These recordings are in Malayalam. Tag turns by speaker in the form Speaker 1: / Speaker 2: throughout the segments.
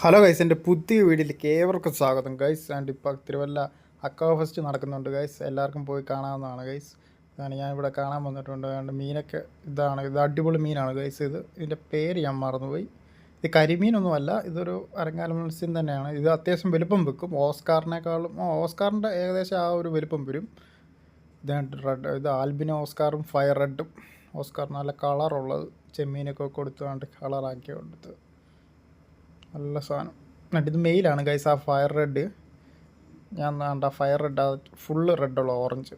Speaker 1: ഹലോ ഗൈസ്, എൻ്റെ പുതിയ വീഡിയോയിലേക്ക് ഏവർക്കും സ്വാഗതം ഗൈസ്. ആൻഡ് ഇപ്പോൾ തിരുവല്ല അക്വാ ഫെസ്റ്റ് നടക്കുന്നുണ്ട് ഗൈസ്. എല്ലാവർക്കും പോയി കാണാവുന്നതാണ് ഗൈസ്. ഇതാണ് ഞാൻ ഇവിടെ കാണാൻ വന്നിട്ടുണ്ട്. അതുകൊണ്ട് മീനൊക്കെ ഇത് അടിപൊളി മീനാണ് ഗൈസ്. ഇതിൻ്റെ പേര് ഞാൻ മറന്നുപോയി. ഇത് കരിമീനൊന്നുമല്ല, ഇതൊരു അരങ്ങാല മത്സ്യം തന്നെയാണ്. ഇത് അത്യാവശ്യം വലുപ്പം വെക്കും. ഓസ്കാറിൻ്റെ ഏകദേശം ആ ഒരു വലുപ്പം വരും. ഇത് ആൽബിനോ ഓസ്കാറും ഫയർ റെഡും. ഓസ്കാർ നല്ല കളറുള്ളത്, ചെമ്മീനൊക്കെ കൊടുത്തുകൊണ്ട് കളറാക്കി കൊടുത്ത് നല്ല സാധനം. എന്നിട്ട് ഇത് മെയിലാണ് ഗൈസ്. ആ ഫയർ റെഡ് ഞാൻ ആ ഫയർ റെഡ് ആ ഫുള്ള് റെഡുള്ള ഓറഞ്ച്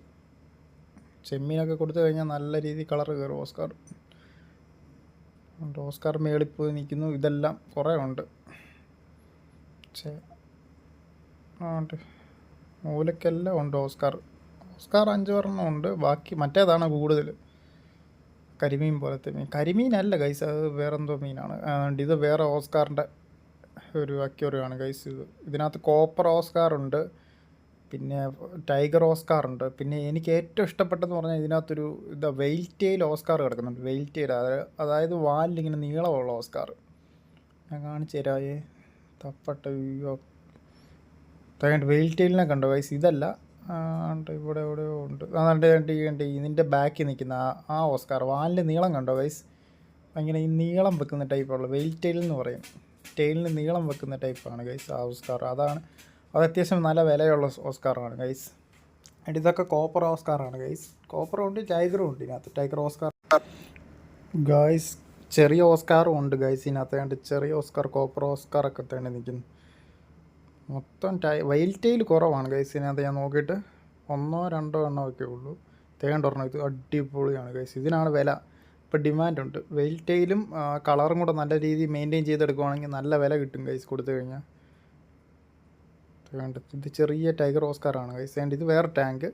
Speaker 1: ചെമ്മീനൊക്കെ കൊടുത്തു കഴിഞ്ഞാൽ നല്ല രീതിയിൽ കളർ കയറും ഓസ്കാർ. ഓസ്കാർ മേളിൽ പോയി നിൽക്കുന്നു. ഇതെല്ലാം കുറേ ഉണ്ട്. മൂലക്കെല്ലാം ഉണ്ട് ഓസ്കാർ. ഓസ്കാർ 5 ഉണ്ട്. ബാക്കി മറ്റേതാണ് കൂടുതൽ. കരിമീൻ പോലത്തെ മീൻ. കരിമീനല്ല ഗൈസ്, അത് വേറെന്തോ മീനാണ്. അതുകൊണ്ട് ഇത് വേറെ ഓസ്കാറിൻ്റെ ഒരു അക്വേറിയമാണ് ഗൈസ്. ഇതിനകത്ത് കോപ്പർ ഓസ്കാർ ഉണ്ട്, പിന്നെ ടൈഗർ ഓസ്കാർ ഉണ്ട്. പിന്നെ എനിക്ക് ഏറ്റവും ഇഷ്ടപ്പെട്ടതെന്ന് പറഞ്ഞാൽ ഇതിനകത്തൊരു വെയിൽ ടെയിൽ ഓസ്കാർ കിടക്കുന്നുണ്ട്. വെയിൽ ടെയിൽ, അതായത് വാലിലിങ്ങനെ നീളമുള്ള ഓസ്കാർ. ഞാൻ കാണിച്ചു തരാവേ. തപ്പട്ടെ. വെയിൽ ടെയിലിനെ കണ്ടോ ഗൈസ്? ഇതല്ല, ഇവിടെ എവിടെയോ ഉണ്ട്. അതുകൊണ്ട് ഇതിൻ്റെ ബാക്കിൽ നിൽക്കുന്ന ആ ഓസ്കാർ വാലിൻ്റെ നീളം കണ്ടോ ഗൈസ്? അങ്ങനെ ഈ നീളം വെക്കുന്ന ടൈപ്പുള്ള വെയിൽ ടെയിൽ എന്ന് പറയും. ടെയിലിന് നീളം വെക്കുന്ന ടൈപ്പാണ് ഗൈസ് ആ ഓസ്കാർ. അത് അത്യാവശ്യം നല്ല വിലയുള്ള ഓസ്കാറാണ് ഗൈസ്. ആൻഡ് ഇതൊക്കെ കോപ്പർ ഓസ്കാറാണ് ഗൈസ്. കോപ്പറും ഉണ്ട്, ടൈഗറും ഉണ്ട് ഇതിനകത്ത്. Tiger Oscar guys. ചെറിയ ഓസ്കാറും ഉണ്ട് ഗൈസ് ഇതിനകത്ത്. കണ്ട് ചെറിയ ഓസ്കാർ, കോപ്പർ ഓസ്കാറൊക്കെ തന്നെ നിൽക്കുന്നു. മൊത്തം വൈൽ ടെയിൽ കുറവാണ് ഗൈസ് ഇതിനകത്ത്. ഞാൻ നോക്കിയിട്ട് 1-2 എണ്ണമൊക്കെ ഉള്ളൂ. തേണ്ടൊരെണ്ണം. ഇത് അടിപൊളിയാണ് ഗൈസ്. ഇതിനാണ് വില. ഇപ്പോൾ ഡിമാൻഡുണ്ട്. വെയിൽ ടെയിലും കളറും കൂടെ നല്ല രീതിയിൽ മെയിൻറ്റെയിൻ ചെയ്തെടുക്കുവാണെങ്കിൽ നല്ല വില കിട്ടും ഗൈസ് കൊടുത്തു കഴിഞ്ഞാൽ. ഇത് ചെറിയ ടൈഗർ ഓസ്കാറാണ് ഗൈസ്. ആൻഡ് ഇത് വേറെ ടാങ്ക്.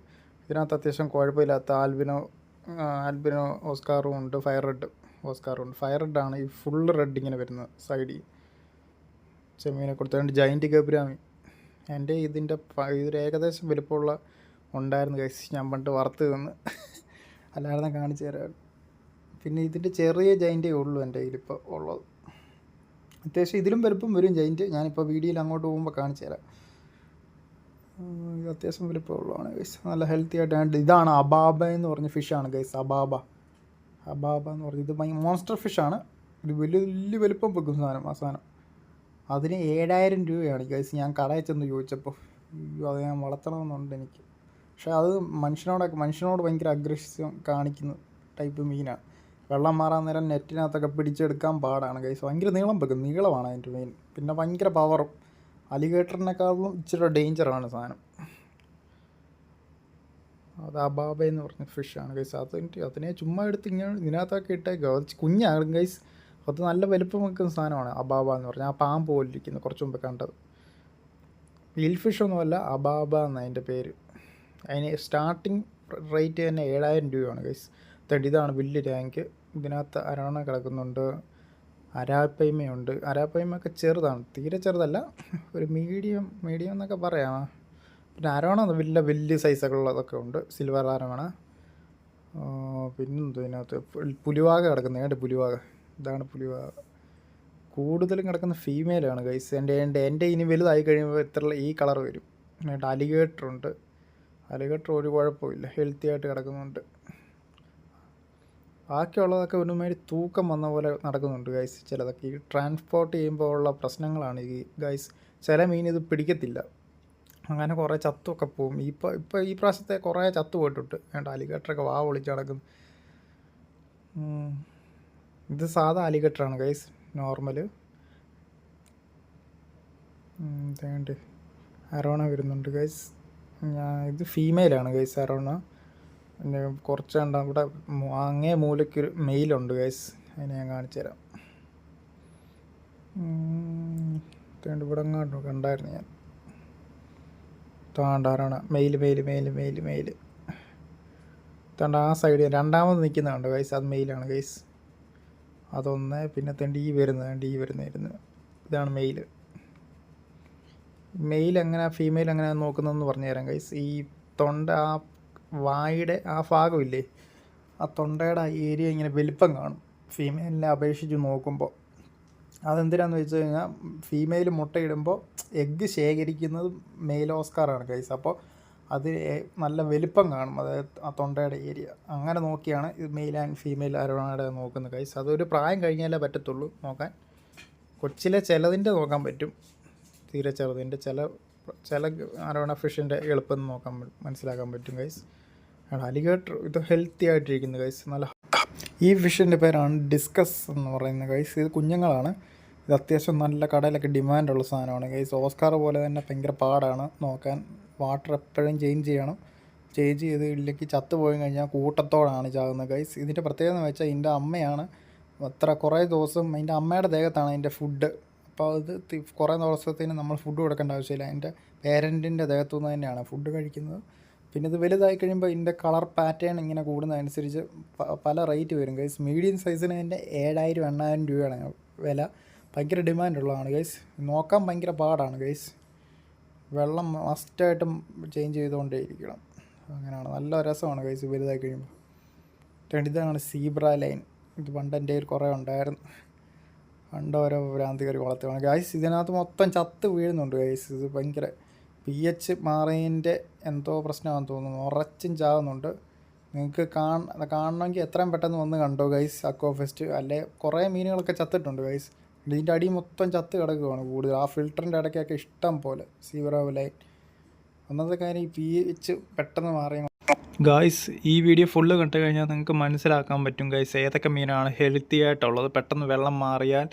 Speaker 1: ഇതിനകത്ത് അത്യാവശ്യം കുഴപ്പമില്ലാത്ത ആൽബിനോ ഓസ്കാറും ഉണ്ട്, ഫയർ റെഡ് ഓസ്കാറും ഉണ്ട്. ഫയർ റെഡാണ് ഈ ഫുള്ള് റെഡ് ഇങ്ങനെ വരുന്നത് സൈഡിൽ. ചെമ്മീനെ കൊടുത്തുകൊണ്ട് ജൈൻറ്റ് ഗബ്രാമി. എൻ്റെ ഇതൊരു ഏകദേശം വലുപ്പമുള്ള ഉണ്ടായിരുന്നു ഗൈസ്. ഞാൻ പണ്ട് വറുത്ത് നിന്ന് അല്ലാതെ കാണിച്ചു തരാം. പിന്നെ ഇതിൻ്റെ ചെറിയ ജൈൻറ്റേ ഉള്ളൂ എൻ്റെ കയ്യിലിപ്പോൾ ഉള്ളത്. അത്യാവശ്യം ഇതിലും വലുപ്പം വരും ജൈൻറ്റ്. ഞാനിപ്പോൾ വീഡിയോയിൽ അങ്ങോട്ട് പോകുമ്പോൾ കാണിച്ചു തരാം. ഇത് അത്യാവശ്യം വലുപ്പമുള്ളതാണ് ഗൈസ്. നല്ല ഹെൽത്തി ആയിട്ട്. ഇതാണ് അബാബ എന്ന് പറഞ്ഞ ഫിഷാണ് ഗൈസ്. അബാബ എന്ന് പറഞ്ഞത് ഇത് മോൺസ്റ്റർ ഫിഷാണ്. ഇത് വലിയ വലുപ്പം വെക്കും സാധനം. ആ സാധനം അതിന് 7000 രൂപയാണ് ഗൈസ്. ഞാൻ കടയിൽ ചെന്ന് ചോദിച്ചപ്പോൾ അത് ഞാൻ വളർത്തണമെന്നുണ്ട് എനിക്ക്. പക്ഷേ അത് മനുഷ്യനോട് ഭയങ്കര അഗ്രഷൻ കാണിക്കുന്ന ടൈപ്പ് മീനാണ്. വെള്ളം മാറാൻ നേരം നെറ്റിനകത്തൊക്കെ പിടിച്ചെടുക്കാൻ പാടാണ് ഗൈസ്. ഭയങ്കര നീളം വെക്കും. നീളമാണ് അതിൻ്റെ മീൻ. പിന്നെ ഭയങ്കര പവറും. അലിഗേറ്ററിനേക്കാളും ഇച്ചിരി ഡേഞ്ചറാണ് സാധനം. അത് അബാബ എന്ന് പറഞ്ഞ ഫിഷാണ് ഗൈസ്. അതിനെ ചുമ്മാ എടുത്ത് ഇങ്ങനെ ഇതിനകത്തൊക്കെ ഇട്ടേക്കുക. അത് കുഞ്ഞാണ് ഗൈസ്. അത് നല്ല വലുപ്പം വെക്കുന്ന സാധനമാണ് അബാബ എന്ന് പറഞ്ഞാൽ. ആ പാമ്പ് പോലിരിക്കുന്നത് കുറച്ച് മുമ്പ് കണ്ടത്. വീൽ ഫിഷൊന്നുമല്ല, അബാബ എന്നാണ് അതിൻ്റെ പേര്. അതിന് സ്റ്റാർട്ടിങ് റേറ്റ് തന്നെ 7000 രൂപയാണ് ഗൈസ്. ഇതാണ് വലിയ ടാങ്ക്. ഇതിനകത്ത് അരോണ കിടക്കുന്നുണ്ട്, അരാപ്പയ്മയുണ്ട്. അരാപ്പയ്മയൊക്കെ ചെറുതാണ്, തീരെ ചെറുതല്ല, ഒരു മീഡിയം എന്നൊക്കെ പറയാം. പിന്നെ അരോണ വലിയ സൈസൊക്കെ ഉള്ളതൊക്കെ ഉണ്ട്. Silver arowana. പിന്നെന്തോ ഇതിനകത്ത് പുലിവാക കിടക്കുന്നത്. പുലിവാക. ഇതാണ് പുലിവാക. കൂടുതലും കിടക്കുന്ന ഫീമെയിലാണ് ഗൈസ്. എൻ്റെ ഇനി വലുതായി കഴിയുമ്പോൾ ഈ കളർ വരും. എന്നിട്ട് അലിഗേറ്ററുണ്ട്. അലിഗേറ്റർ ഒരു കുഴപ്പമില്ല, ഹെൽത്തി ആയിട്ട് കിടക്കുന്നുണ്ട്. ബാക്കിയുള്ളതൊക്കെ ഒരുമാതിരി തൂക്കം വന്ന പോലെ നടക്കുന്നുണ്ട് ഗൈസ്. ചിലതൊക്കെ ഈ ട്രാൻസ്പോർട്ട് ചെയ്യുമ്പോൾ ഉള്ള പ്രശ്നങ്ങളാണ് ഈ ഗൈസ്. ചില മീൻ ഇത് പിടിക്കത്തില്ല, അങ്ങനെ കുറേ ചത്തുമൊക്കെ പോവും. ഇപ്പോൾ ഈ പ്രാവശ്യത്തെ കുറേ ചത്തു പോയിട്ടുണ്ട്. വേണ്ട, അലിഗേറ്ററൊക്കെ പൊളിച്ച് നടക്കുന്നു. ഇത് സാധാ അലിഗേറ്ററാണ് ഗൈസ്, നോർമൽ. വേണ്ട, അരോണ വരുന്നുണ്ട് ഗൈസ്. ഇത് ഫീമെയിലാണ് ഗൈസ് അരോണ. പിന്നെ കുറച്ച് കണ്ടാൽ കൂടെ അങ്ങേ മൂലയ്ക്കൊരു മെയിലുണ്ട് ഗൈസ്. അതിനെ ഞാൻ കാണിച്ചു തരാം. ഇവിടെ എങ്ങാണ്ടോ കണ്ടായിരുന്നു ഞാൻ. താണ്ടാറാണ് മെയിൽ. തണ്ട ആ സൈഡ് രണ്ടാമത് നിൽക്കുന്നുണ്ട് ഗൈസ്. അത് മെയിലാണ് ഗൈസ്. അതൊന്ന്. പിന്നെ ഈ വരുന്നത് ഇതാണ് മെയിൽ. എങ്ങനെ ഫീമെയിൽ എങ്ങനെ നോക്കുന്നതെന്ന് പറഞ്ഞു തരാം ഗൈസ്. ഈ തൊണ്ട, ആ വായുടെ ആ ഭാഗമില്ലേ, ആ തൊണ്ടയുടെ ആ ഏരിയ ഇങ്ങനെ വലിപ്പം കാണും ഫീമെയിലിനെ അപേക്ഷിച്ച് നോക്കുമ്പോൾ. അതെന്തിനാന്ന് വെച്ച് കഴിഞ്ഞാൽ ഫീമെയിൽ മുട്ടയിടുമ്പോൾ എഗ്ഗ് ശേഖരിക്കുന്നത് മെയിൽ ഓസ്കാറാണ് ഗൈസ്. അപ്പോൾ അത് നല്ല വലിപ്പം കാണും, അതായത് ആ തൊണ്ടയുടെ ഏരിയ. അങ്ങനെ നോക്കിയാണ് ഇത് മെയിൽ ആൻഡ് ഫീമെയിൽ അരോണയുടെ നോക്കുന്നത് ഗൈസ്. അതൊരു പ്രായം കഴിഞ്ഞാലേ പറ്റത്തുള്ളൂ നോക്കാൻ. കൊച്ചിലെ ചിലതിൻ്റെ നോക്കാൻ പറ്റും, തീരെ ചെറുതിൻ്റെ. ചില അരോണ ഫിഷിൻ്റെ എളുപ്പം നോക്കാൻ മനസ്സിലാക്കാൻ പറ്റും ഗൈസ്. അലിഗേറ്റർ ഇത് ഹെൽത്തി ആയിട്ടിരിക്കുന്നത് ഗൈസ്. നല്ല ഈ ഫിഷിൻ്റെ പേരാണ് ഡിസ്കസ് എന്ന് പറയുന്നത് ഗൈസ്. ഇത് കുഞ്ഞുങ്ങളാണ്. ഇത് അത്യാവശ്യം നല്ല കടയിലൊക്കെ ഡിമാൻഡുള്ള സാധനമാണ് ഗൈസ്. ഓസ്കാർ പോലെ തന്നെ ഭയങ്കര പാടാണ് നോക്കാൻ. വാട്ടർ എപ്പോഴും ചേഞ്ച് ചെയ്യണം. ചേഞ്ച് ചെയ്ത് ഇല്ലെങ്കിൽ ചത്തു പോയി കഴിഞ്ഞാൽ കൂട്ടത്തോടാണ് ചാകുന്നത് ഗൈസ്. ഇതിൻ്റെ പ്രത്യേകത എന്ന് വെച്ചാൽ ഇതിൻ്റെ അമ്മയാണ് കുറേ ദിവസം അതിൻ്റെ അമ്മയുടെ ദേഹത്താണ് അതിൻ്റെ ഫുഡ്. അപ്പോൾ അത് കുറേ ദിവസത്തിന് നമ്മൾ ഫുഡ് കൊടുക്കേണ്ട ആവശ്യമില്ല. അതിൻ്റെ പേരൻറ്റിൻ്റെ ദേഹത്തു നിന്ന് തന്നെയാണ് ഫുഡ് കഴിക്കുന്നത്. പിന്നെ ഇത് വലുതായി കഴിയുമ്പോൾ ഇതിൻ്റെ കളർ പാറ്റേൺ ഇങ്ങനെ കൂടുന്നതനുസരിച്ച് പല റേറ്റ് വരും ഗൈസ്. മീഡിയം സൈസിന് തന്നെ 7,000-8,000 രൂപയാണ് വില. ഭയങ്കര ഡിമാൻഡുള്ളതാണ് ഗൈസ്. നോക്കാൻ ഭയങ്കര പാടാണ് ഗൈസ്. വെള്ളം മസ്റ്റായിട്ടും ചേഞ്ച് ചെയ്തുകൊണ്ടേ ഇരിക്കണം. അങ്ങനെയാണ്, നല്ല രസമാണ് ഗൈസ് വലുതായി കഴിയുമ്പോൾ. ഇതാണ് സീബ്ര ലൈൻ. ഇത് പണ്ട് എൻ്റെ കയ്യിൽ കുറേ ഉണ്ടായിരുന്നു. പണ്ട് ഓരോ ഭ്രാന്തി കയറി വളർത്തുകയാണ് ഗൈസ്. ഇതിനകത്ത് മൊത്തം ചത്ത് വീഴുന്നുണ്ട് ഗൈസ്. ഇത് ഭയങ്കര pH മാറിയതിൻ്റെ എന്തോ പ്രശ്നമാണെന്ന് തോന്നുന്നു. ഉറച്ചും ചാകുന്നുണ്ട്. നിങ്ങൾക്ക് കാണണമെങ്കിൽ എത്രയും പെട്ടെന്ന് വന്ന് കണ്ടോ ഗൈസ് അക്വാ ഫെസ്റ്റ്. അല്ലെ കുറേ മീനുകളൊക്കെ ചത്തിട്ടുണ്ട് ഗൈസ്. ഇതിൻ്റെ അടി മൊത്തം ചത്ത് കിടക്കുകയാണ് കൂടുതൽ. ആ ഫിൽറ്ററിൻ്റെ ഇടയ്ക്കൊക്കെ ഇഷ്ടം പോലെ സീബ്ര ലൈൻ. ഒന്നാമത്തെ കാര്യം ഈ pH പെട്ടെന്ന് മാറിയ ഗായ്സ്. ഈ വീഡിയോ ഫുള്ള് കണ്ടു കഴിഞ്ഞാൽ നിങ്ങൾക്ക് മനസ്സിലാക്കാൻ പറ്റും ഗൈസ് ഏതൊക്കെ മീനാണ് ഹെൽത്തി ആയിട്ടുള്ളത്, പെട്ടെന്ന് വെള്ളം മാറിയാൽ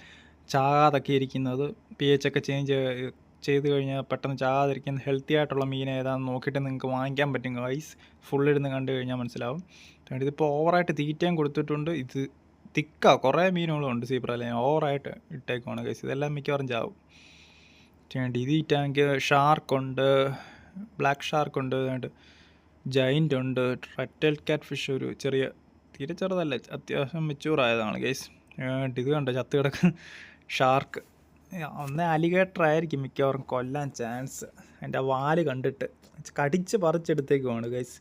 Speaker 1: ചാകാതൊക്കെ ഇരിക്കുന്നത്, pH ഒക്കെ ചേഞ്ച് ചെയ്ത് കഴിഞ്ഞാൽ പെട്ടെന്ന് ചാകാതിരിക്കുന്ന ഹെൽത്തി ആയിട്ടുള്ള മീൻ ഏതാണെന്ന് നോക്കിയിട്ട് നിങ്ങൾക്ക് വാങ്ങിക്കാൻ പറ്റും ഗൈസ്. ഫുള്ളിരുന്ന് കണ്ടു കഴിഞ്ഞാൽ മനസ്സിലാവും. ഇതിപ്പോൾ ഓവറായിട്ട് തീറ്റയും കൊടുത്തിട്ടുണ്ട്. ഇത് തിക്കാ കുറേ മീനുകളുണ്ട് സീബ്ര ലൈൻ. ഓവറായിട്ട് ഇട്ടേക്കുവാണ് ഗൈസ്. ഇതെല്ലാം മിക്കവാറും ചാവും. ഇത് ഈ ടാങ്ക് ഷാർക്കുണ്ട്, ബ്ലാക്ക് ഷാർക്കുണ്ട്, ജൈൻ്റ് ഉണ്ട്, റെറ്റൽ ക്യാറ്റ് ഫിഷ് ഒരു ചെറിയ തീരെ ചെറുതല്ല, അത്യാവശ്യം മെച്ചൂറായതാണ് ഗൈസ്. ഇത് കണ്ടോ ചത്ത് കിടക്കുന്ന ഷാർക്ക്. ഒന്നേ അലിഗേറ്റർ ആയിരിക്കും മിക്കവാറും കൊല്ലാൻ ചാൻസ്. അതിൻ്റെ വാല് കണ്ടിട്ട് കടിച്ച് പറിച്ചെടുത്തേക്കുവാണ് ഗൈസ്.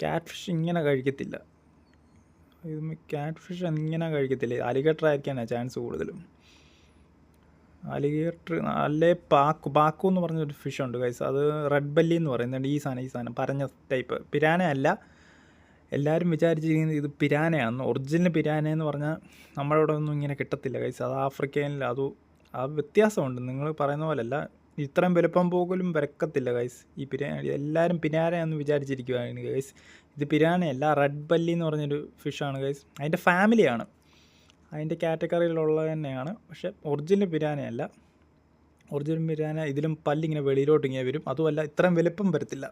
Speaker 1: ക്യാറ്റ് ഫിഷ് ഇങ്ങനെ കഴിക്കത്തില്ല. ഇത് ക്യാറ്റ് ഫിഷ് ഇങ്ങനെ കഴിക്കത്തില്ല. അലിഗേറ്റർ ആയിരിക്കാനാണ് ചാൻസ് കൂടുതലും. അലിഗേറ്റർ അല്ലേ പാക്കു എന്ന് പറഞ്ഞൊരു ഫിഷ് ഉണ്ട് ഗൈസ്. അത് റെഡ് ബല്ലി എന്ന് പറയുന്നുണ്ട്. ഈ സാധനം പറഞ്ഞ ടൈപ്പ് പിരാന അല്ല. എല്ലാവരും വിചാരിച്ചിരിക്കുന്നത് ഇത് പിരാനയാണ്. ഒറിജിനൽ പിരാന എന്ന് പറഞ്ഞാൽ നമ്മുടെ ഇവിടെ ഒന്നും ഇങ്ങനെ കിട്ടത്തില്ല ഗൈസ്. അത് ആഫ്രിക്കയിൽ ആ വ്യത്യാസമുണ്ട്. നിങ്ങൾ പറയുന്ന പോലെയല്ല, ഇത്രയും വലുപ്പം പോകലും വരക്കത്തില്ല ഗൈസ്. ഈ എല്ലാവരും പിരാനയെന്ന് വിചാരിച്ചിരിക്കുകയാണ് ഗൈസ്. ഇത് പിരാനയല്ല, റെഡ് ബല്ലി എന്ന് പറഞ്ഞൊരു ഫിഷാണ് ഗൈസ്. അതിൻ്റെ ഫാമിലിയാണ്, അതിൻ്റെ കാറ്റഗറിയിലുള്ളത് തന്നെയാണ്. പക്ഷേ ഒറിജിനൽ പിരാനയല്ല. ഒറിജിനൽ പിരാന ഇതിലും പല്ലിങ്ങനെ വെളിയിലോട്ട് ഇങ്ങനെ വരും. അതുമല്ല ഇത്രയും വലുപ്പം വരത്തില്ല,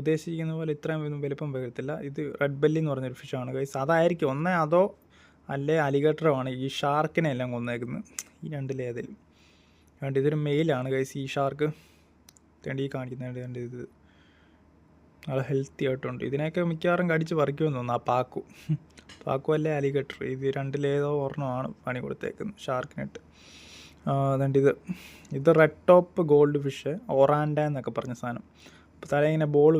Speaker 1: ഉദ്ദേശിക്കുന്ന പോലെ ഇത്രയും വലുപ്പം വരത്തില്ല. ഇത് റെഡ് ബല്ലി എന്ന് പറഞ്ഞൊരു ഫിഷാണ് ഗൈസ്. അതായിരിക്കും ഒന്നേ അതോ അല്ലേ അലിഗേറ്ററുമാണ് ഈ ഷാർക്കിനെ എല്ലാം കൊന്നേക്കുന്നത്. ഈ രണ്ടിലേതിലും ഇതൊരു മെയിലാണ് ഗൈസ്. ഈ ഷാർക്ക് ഈ കാണിക്കുന്നുണ്ട്. ഇത് നല്ല ഹെൽത്തി ആയിട്ടുണ്ട്. ഇതിനെയൊക്കെ മിക്കവാറും കടിച്ച് പറിക്കുമെന്ന് തോന്നുന്നു. ആ പാക്കു അല്ലേ അലിഗേറ്റർ, ഇത് രണ്ടിലേതോ ഒരെണ്ണമാണ് പണി കൊടുത്തേക്കുന്നത് ഷാർക്കിനിട്ട്. ഇത് റെഡ് ടോപ്പ് ഗോൾഡ് ഫിഷ്, ഒറാൻഡ എന്നൊക്കെ പറഞ്ഞ സാധനം. അപ്പോൾ തല ഇങ്ങനെ ബോൾ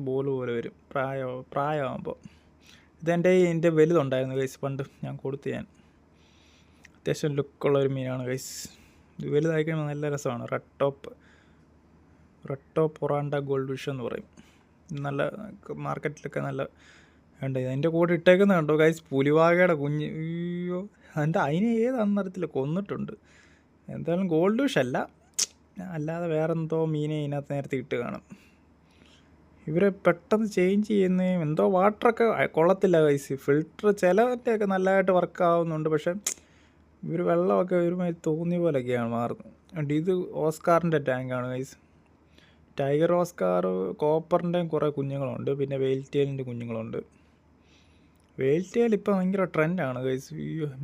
Speaker 1: പോലെ വരും പ്രായമാകുമ്പോൾ. ഇതിൻ്റെ വലുതുണ്ടായിരുന്നു ഗൈസ് പണ്ട് ഞാൻ കൊടുത്ത്. അത്യാവശ്യം ലുക്കുള്ളൊരു മീനാണ് ഗൈസ്. ഇത് വലുതായി കഴിയുമ്പോൾ നല്ല രസമാണ്. റെഡ് ടോപ്പ് ഒറാൻഡ ഗോൾഡ് ഫിഷ് എന്ന് പറയും. നല്ല മാർക്കറ്റിലൊക്കെ നല്ല ഉണ്ട്. അതിൻ്റെ കൂടെ ഇട്ടേക്കുന്നത് കണ്ടോ ഗൈസ്, പുലിവാകയുടെ കുഞ്ഞ്. അയ്യോ, അതിനെ ഏതാണെന്നറിയത്തില്ല, കൊന്നിട്ടുണ്ട്. എന്തായാലും ഗോൾഡ് ഫിഷ് അല്ല, അല്ലാതെ വേറെന്തോ മീനെ ഇതിനകത്ത് നേരത്തെ ഇട്ട് കാണും. ഇവരെ പെട്ടെന്ന് ചേഞ്ച് ചെയ്യുന്ന എന്തോ വാട്ടറൊക്കെ കൊള്ളത്തില്ല ഗൈസ്. ഫിൽറ്റർ ചിലവറ്റൊക്കെ നല്ലതായിട്ട് വർക്കാവുന്നുണ്ട്. പക്ഷേ ഇവർ വെള്ളമൊക്കെ ഒരുമാതിരി തോന്നിയ പോലെയൊക്കെയാണ് മാറുന്നത്. ഇത് ഓസ്കാറിൻ്റെ ടാങ്കാണ് ഗൈസ്. ടൈഗർ ഓസ്കാർ, കോപ്പറിൻ്റെയും കുറേ കുഞ്ഞുങ്ങളുണ്ട്. പിന്നെ വെയിൽ ടെയിലിൻ്റെ കുഞ്ഞുങ്ങളുണ്ട്. വെയിൽ ടെയിൽ ഇപ്പോൾ ഭയങ്കര ട്രെൻഡാണ് ഗൈസ്.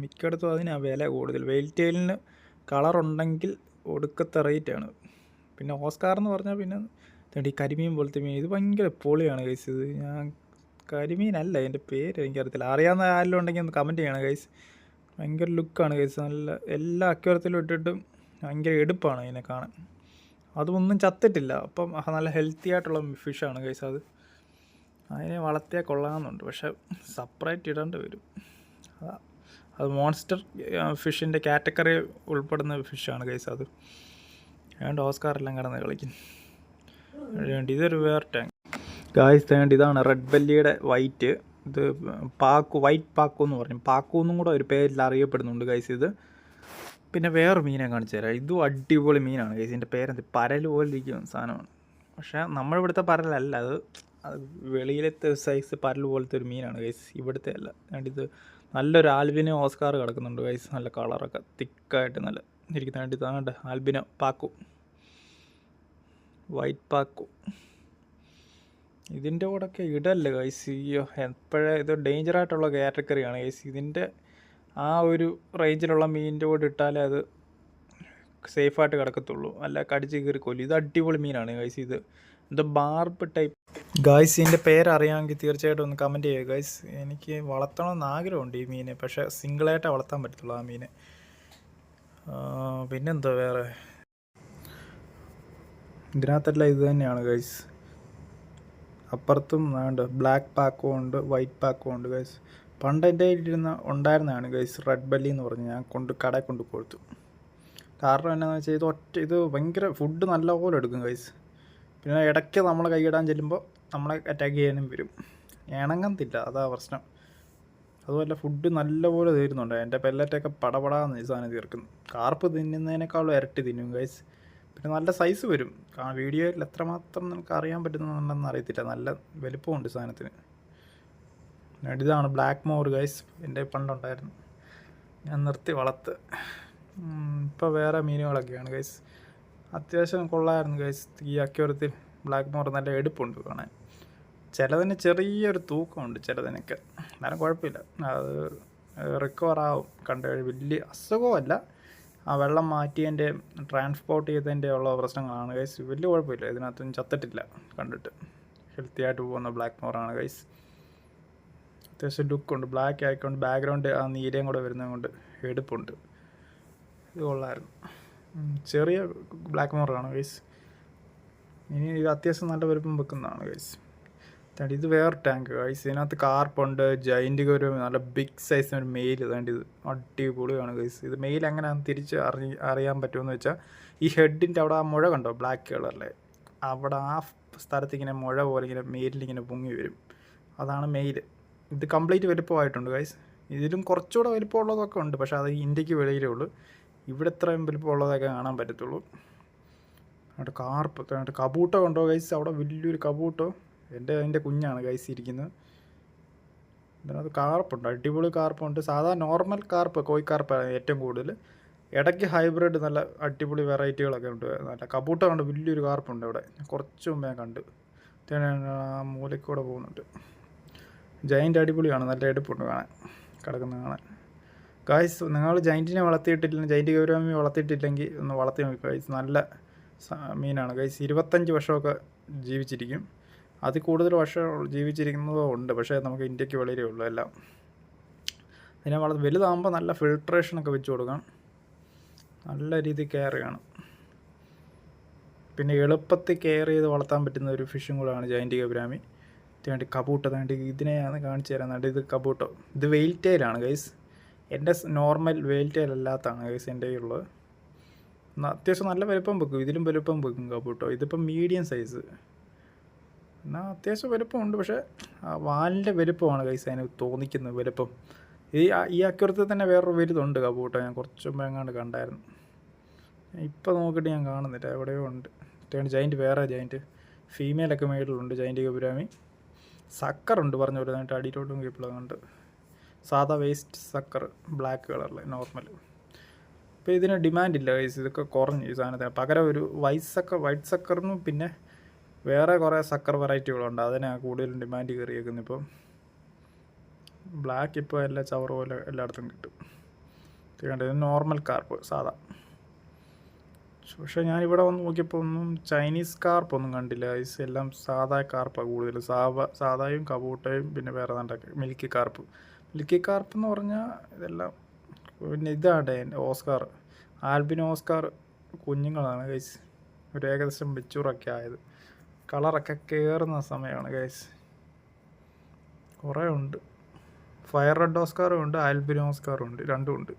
Speaker 1: മിക്കയിടത്തും അതിനാണ് വില കൂടുതൽ. വെയിൽ ടെയിലിന് കളറുണ്ടെങ്കിൽ ഒടുക്കത്തെ റേറ്റാണ്. പിന്നെ ഓസ്കാർ എന്ന് പറഞ്ഞാൽ പിന്നെ ഈ കരിമീൻ പോലത്തെ മീൻ, ഇത് ഭയങ്കര പൊളിയാണ് ഗൈസ്. ഇത് കരിമീനല്ല, എൻ്റെ പേര് എനിക്കറിയത്തില്ല. അറിയാവുന്ന ആരെങ്കിലും ഉണ്ടെങ്കിൽ ഒന്ന് കമൻറ്റ് ചെയ്യണം ഗൈസ്. ഭയങ്കര ലുക്കാണ് ഗൈസ്. നല്ല എല്ലാ അക്വരത്തിലും ഇട്ടിട്ട് ഭയങ്കര എടുപ്പാണ് അതിനെ കാണാൻ. അതൊന്നും ചത്തിട്ടില്ല. അപ്പം നല്ല ഹെൽത്തി ആയിട്ടുള്ള ഫിഷാണ് ഗൈസ്. അതിനെ വളർത്തിയാൽ കൊള്ളാമെന്നുണ്ട്, പക്ഷേ സെപ്പറേറ്റ് ഇടേണ്ടി വരും. അത് മോൺസ്റ്റർ ഫിഷിൻ്റെ കാറ്റഗറി ഉൾപ്പെടുന്ന ഫിഷാണ് ഗൈസ്. അത് അതുകൊണ്ട് ഓസ്കാറെല്ലാം കിടന്ന് കളിക്കുന്നു. അതുകൊണ്ട് ഇതൊരു വേറെ ടാങ്ക് ഗായ്സ്. തേണ്ട ഇതാണ് റെഡ് ബെല്ലിയുടെ വൈറ്റ്. ഇത് വൈറ്റ് പാക്കു എന്ന് പറയും. പാക്കു എന്നും കൂടെ ഒരു പേരിൽ അറിയപ്പെടുന്നുണ്ട് ഗൈസ് ഇത്. പിന്നെ വേറെ മീനെ കാണിച്ചു തരാം. ഇതും അടിപൊളി മീനാണ് ഗൈസ്. ഇതിൻ്റെ പേരെന്ത്, പരൽ പോലെ ഇരിക്കുന്ന സാധനമാണ്. പക്ഷേ നമ്മളിവിടുത്തെ പരലല്ല അത്, വെളിയിലത്തെ സൈസ് പരൽ പോലത്തെ ഒരു മീനാണ് ഗൈസ്, ഇവിടുത്തെ അല്ല. അതുകൊണ്ട് ഇത് നല്ലൊരു ആൽബിനോ ഓസ്കാർ കിടക്കുന്നുണ്ട് ഗൈസ്. നല്ല കളറൊക്കെ തിക്കായിട്ട് നല്ല ഇരിക്കുന്ന വേണ്ടി താണ്ട് ആൽബിനോ പാക്കു, വൈറ്റ് പാക്കു. ഇതിൻ്റെ കൂടെയൊക്കെ ഇടല്ലേ ഗൈസ്. അയ്യോ, എപ്പോഴേ ഇത് ഡേഞ്ചറായിട്ടുള്ള കാറ്റഗറിയാണ് ഗൈസ്. ഇതിൻ്റെ ആ ഒരു റേഞ്ചിലുള്ള മീനിൻ്റെ കൂടെ ഇട്ടാലേ അത് സേഫായിട്ട് കിടക്കത്തുള്ളൂ, അല്ല കടിച്ച് കീറി കൊല്ലും. ഇത് അടിപൊളി മീനാണ് ഗൈസ്. ഇത് എന്തോ ബാർബ് ടൈപ്പ് ഗൈസ്. ഇതിൻ്റെ പേരറിയാമെങ്കിൽ തീർച്ചയായിട്ടും ഒന്ന് കമൻറ്റ് ചെയ്യുക ഗൈസ്. എനിക്ക് വളർത്തണമെന്ന് ആഗ്രഹമുണ്ട് ഈ മീനെ, പക്ഷേ സിംഗിളായിട്ടേ വളർത്താൻ പറ്റത്തുള്ളൂ ആ മീനെ. പിന്നെന്തോ വേറെ ഇതിനകത്തെല്ലാം ഇത് തന്നെയാണ് ഗൈസ്. അപ്പുറത്തും വേണ്ട ബ്ലാക്ക് പാക്കും ഉണ്ട്, വൈറ്റ് പാക്കും ഉണ്ട് ഗൈസ്. പണ്ട് എൻ്റെ ഉണ്ടായിരുന്നതാണ് ഗൈസ് റെഡ് ബെല്ലി എന്ന് പറഞ്ഞ്. ഞാൻ കടയിൽ കൊണ്ട് കൊടുത്തു. കാരണം എന്നാന്ന് വെച്ചാൽ ഇത് ഭയങ്കര ഫുഡ് നല്ലപോലെ എടുക്കും ഗൈസ്. പിന്നെ ഇടയ്ക്ക് നമ്മൾ കൈയിടാൻ ചെല്ലുമ്പോൾ നമ്മളെ അറ്റാക്ക് ചെയ്യാനും വരും. ഇണങ്ങത്തില്ല, അതാ പ്രശ്നം. അതുപോലെ ഫുഡ് നല്ലപോലെ തീരുന്നുണ്ട്. എൻ്റെ പെല്ലറ്റൊക്കെ പടപടാന്ന് ഈ സാധനം തീർക്കുന്നു. കാർപ്പ് തിന്നുന്നതിനേക്കാളും ഇരട്ടി തിന്നും ഗൈസ്. പിന്നെ നല്ല സൈസ് വരും. വീഡിയോയിൽ എത്രമാത്രം നമുക്ക് അറിയാൻ പറ്റുന്നുണ്ടെന്ന് അറിയത്തില്ല. നല്ല വലുപ്പമുണ്ട് സാധനത്തിന്. ഇതാണ് ബ്ലാക്ക് മോർ ഗൈസ്. എൻ്റെ പണ്ടുണ്ടായിരുന്നു, ഞാൻ നിർത്തി വളർത്ത്. ഇപ്പോൾ വേറെ മീനുകളൊക്കെയാണ് ഗൈസ്. അത്യാവശ്യം കൊള്ളായിരുന്നു ഗൈസ്. ഈ അക്വേറിയത്തിൽ ബ്ലാക്ക് മോർ നല്ല എടുപ്പുണ്ട് കാണാൻ. ചിലതിന് ചെറിയൊരു തൂക്കമുണ്ട്, ചിലതിനൊക്കെ. എന്നാലും കുഴപ്പമില്ല, അത് റിക്കവർ ആവും. വലിയ അസുഖമല്ല, ആ വെള്ളം മാറ്റിയതിൻ്റെ ട്രാൻസ്പോർട്ട് ചെയ്തതിൻ്റെ ഉള്ള പ്രശ്നങ്ങളാണ് ഗൈസ്. വലിയ കുഴപ്പമില്ല, ഇതിനകത്തൊന്നും ചത്തിട്ടില്ല. കണ്ടിട്ട് ഹെൽത്തി ആയിട്ട് പോകുന്ന ബ്ലാക്ക് മോറാണ് ഗൈസ്. അത്യാവശ്യം ലുക്കുണ്ട്, ബ്ലാക്ക് ആയിക്കൊണ്ട് ബാക്ക്ഗ്രൗണ്ട് ആ നീലയും കൂടെ വരുന്നത് കൊണ്ട് എടുപ്പുണ്ട്. ഇത് കൊള്ളായിരുന്നു. ചെറിയ ബ്ലാക്ക് മോറാണ് ഗൈസ്. ഇനി ഇത് അത്യാവശ്യം നല്ല വലുപ്പം വെക്കുന്നതാണ് ഗൈസ്. ഇത് വേറെ ടാങ്ക് ഗൈസ്. ഇതിനകത്ത് കാർപ്പുണ്ട്, ജൈൻറ്റ് ഒരു നല്ല ബിഗ് സൈസിന് ഒരു മെയിൽ. ഇതാണ്ട് ഇത് അടിപൊളിയാണ് ഗൈസ്. ഇത് മെയിൽ എങ്ങനെയാണെന്ന് തിരിച്ച് അറിയാൻ പറ്റുമെന്ന് വെച്ചാൽ, ഈ ഹെഡിൻ്റെ അവിടെ ആ മുഴ കണ്ടോ ബ്ലാക്ക് കളറിലെ, അവിടെ ആ സ്ഥലത്ത് ഇങ്ങനെ മുഴ പോലെ ഇങ്ങനെ മെയിലിങ്ങനെ പൊങ്ങി വരും. അതാണ് മെയിൽ. ഇത് കംപ്ലീറ്റ് വലുപ്പമായിട്ടുണ്ട് ഗൈസ്. ഇതിലും കുറച്ചുകൂടെ വലുപ്പമുള്ളതൊക്കെ ഉണ്ട്, പക്ഷേ അത് ഇന്ത്യക്ക് വെളിയിലേ ഉള്ളൂ. ഇവിടെ ഇത്രയും വലുപ്പമുള്ളതൊക്കെ കാണാൻ പറ്റത്തുള്ളൂ. അവിടെ കാർപ്പ് കബൂട്ടോ ഉണ്ടോ ഗൈസ്? അവിടെ വലിയൊരു കബൂട്ടോ. അതിൻ്റെ കുഞ്ഞാണ് ഗൈസ് ഇരിക്കുന്നത്. ഇതിനകത്ത് കാർപ്പുണ്ട്, അടിപൊളി കാർപ്പുണ്ട്. സാധാ നോർമൽ കാർപ്പ്, കോഴിക്കാർപ്പാണ് ഏറ്റവും കൂടുതൽ. ഇടയ്ക്ക് ഹൈബ്രിഡ് നല്ല അടിപൊളി വെറൈറ്റികളൊക്കെ ഉണ്ട്. നല്ല കബൂട്ടോ കണ്ട് വലിയൊരു കാർപ്പുണ്ട് അവിടെ. കുറച്ച് മുമ്പ് ഞാൻ കണ്ട്. ആ മൂലക്കൂടെ പോകുന്നുണ്ട്. ജൈൻറ്റ് അടിപൊളിയാണ്, നല്ല എടുപ്പുണ്ട് കാണാൻ, കിടക്കുന്നത് കാണാൻ. ഗൈസ്, നിങ്ങൾ ജൈൻറ്റിനെ വളർത്തിയിട്ടില്ലെങ്കിൽ, ജൈൻറ്റ് ഗൗരവമി വളർത്തിയിട്ടില്ലെങ്കിൽ ഒന്ന് വളർത്തി നോക്കുക ഗൈസ്. നല്ല മീനാണ് ഗൈസ്. 25 വർഷമൊക്കെ ജീവിച്ചിരിക്കും. അതിൽ കൂടുതൽ വർഷം ജീവിച്ചിരിക്കുന്നതോ ഉണ്ട്, പക്ഷേ നമുക്ക് ഇന്ത്യക്ക് വെളിയിലേ ഉള്ളൂ എല്ലാം. അതിനെ വലുതാകുമ്പോൾ നല്ല ഫിൽട്രേഷനൊക്കെ വെച്ച് കൊടുക്കണം, നല്ല രീതിയിൽ കെയർ ചെയ്യണം. പിന്നെ എളുപ്പത്തിൽ കെയർ ചെയ്ത് വളർത്താൻ പറ്റുന്ന ഒരു ഫിഷും കൂടെയാണ് ജൈൻറ്റ് ഗൗരാമി. വേണ്ടി കബൂട്ടോ വേണ്ടി ഇതിനെയാണ് കാണിച്ചു തരാൻ. ഇത് കബൂട്ടോ. ഇത് വെയിൽ ടെയിലാണ് ഗൈസ്. എൻ്റെ നോർമൽ വെയിൽ ടെയിൽ അല്ലാത്തതാണ് ഗൈസ് എൻ്റെ ഉള്ളത്. അത്യാവശ്യം നല്ല വലുപ്പം വെക്കും, ഇതിലും വലുപ്പം വെക്കും കബൂട്ടോ. ഇതിപ്പം മീഡിയം സൈസ്, എന്നാൽ അത്യാവശ്യം വലുപ്പമുണ്ട്. പക്ഷേ വാലിൻ്റെ വലുപ്പമാണ് ഗൈസ് അതിന് തോന്നിക്കുന്നത് വലുപ്പം. ഈ അക്വരത്തിൽ തന്നെ വേറൊരു വലുതുണ്ട് കബൂട്ടോ. ഞാൻ കുറച്ച് മുമ്പ് എങ്ങാണ്ട് കണ്ടായിരുന്നു. ഇപ്പോൾ നോക്കിയിട്ട് ഞാൻ കാണുന്നില്ല, എവിടെയോ ഉണ്ട്. ജൈൻറ്റ് വേറെ ജൈൻറ്റ് ഫീമെയിലൊക്കെ മേളിലുണ്ട് ജൈൻറ്റ് ഗൗരാമി. സക്കറുണ്ട് പറഞ്ഞ പോലെ, എന്നിട്ട് അടിയിലോട്ടും കീപ്പിളുണ്ട്. സാധാ വേസ്റ്റ് സക്കർ ബ്ലാക്ക് കളറിൽ നോർമൽ. ഇപ്പോൾ ഇതിന് ഡിമാൻഡില്ല ഗൈസ്, ഇതൊക്കെ കുറഞ്ഞു ഈ സാധനത്തിന്. പകരം ഒരു വൈറ്റ് സക്കറിനും പിന്നെ വേറെ കുറേ സക്കർ വെറൈറ്റികളുണ്ട്, അതിനാണ് കൂടുതലും ഡിമാൻഡ് കയറിയേക്കുന്നത്. ഇപ്പം ബ്ലാക്ക് ഇപ്പോൾ എല്ലാ ചവറ് പോലെ എല്ലായിടത്തും കിട്ടും. ഇത് നോർമൽ കാർപ്പ് സാധാ. പക്ഷേ ഞാനിവിടെ വന്ന് നോക്കിയപ്പോൾ ഒന്നും ചൈനീസ് കാർപ്പൊന്നും കണ്ടില്ല ഗൈസ്. എല്ലാം സാധാ കാർപ്പാണ് കൂടുതൽ. സാധായും കബൂട്ടയും പിന്നെ വേറെ നണ്ടൊക്കെ മിൽക്കി കാർപ്പ്. മിൽക്കി കാർപ്പ് എന്ന് പറഞ്ഞാൽ ഇതെല്ലാം. പിന്നെ ഇതാണ് ഓസ്കാർ, ആൽബിനോ ഓസ്കാർ കുഞ്ഞുങ്ങളാണ് ഗൈസ്. ഒരു ഏകദേശം മെച്ചൂറൊക്കെ ആയത്. കളറൊക്കെ കയറുന്ന സമയമാണ് ഗൈസ്. കുറേ ഉണ്ട്. ഫയർ റെഡ് ഓസ്കാറും ഉണ്ട്, ആൽബിനോ ഓസ്കാറും ഉണ്ട്, രണ്ടും ഉണ്ട്.